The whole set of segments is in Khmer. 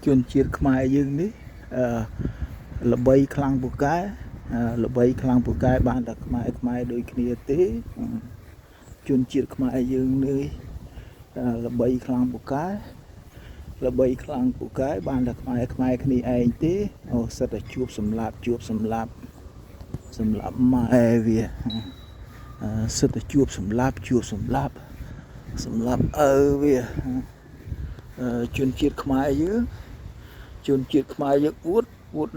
ជនជាតិខ្មែរយើងនេះល្បីខ្លាំងពូកែល្បីខ្លាំងពូកែបានតែខ្មែរដូចគ្នាទេជនជាតិខ្មែរយើងនេះល្បីខ្លាំងពូកែល្បីខ្លាំងពូកែបានតែខ្មែរគ្នាឯងទេសិតតែជួបសម្លាប់ម៉ែវាសិតតែជួបសម្លាប់ឪវាជនជាតិខ្មែរយើងអួត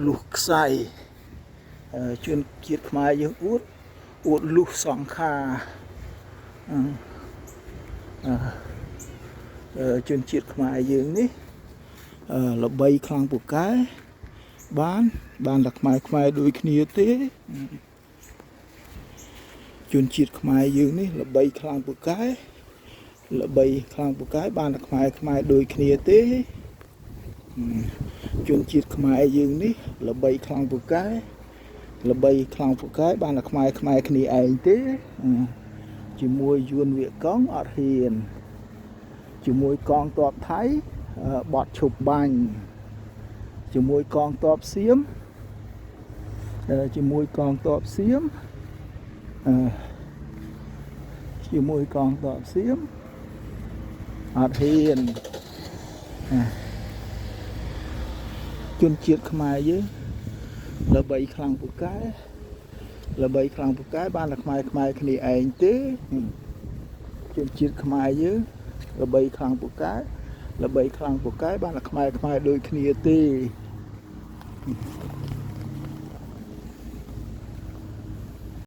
លុះខ្សែជនជាតិខ្មែរយើងអួតលុះសង្ខារជនជាតិខ្មែរយើងនេះល្បីខ្លាំងពូកែបានតែខ្មែរដូចគ្នាទេជនជាតិខ្មែរយើងនេះល្បីខ្លាំងពូកែបានតែខ្មែរដូចគ្នាទេជនជាតិខ្មែរយើងនេះល្បីខ្លាំងពូកែបានតែខ្មែរគ្នាឯងទេជាមួយយួនវាកងអត់ហ៊ានជាមួយកងទ័ពថៃបត់ឈប់បាញ់ជាមួយកងទ័ពសៀមអត់ហ៊ានជនជាតិខ្មែរយើងល្បីខ្លាំងពូកែបានតែខ្មែរគ្នាឯងទេជនជាតិខ្មែរយើងល្បីខ្លាំងពូកែបានតែខ្មែរដូចគ្នាទេ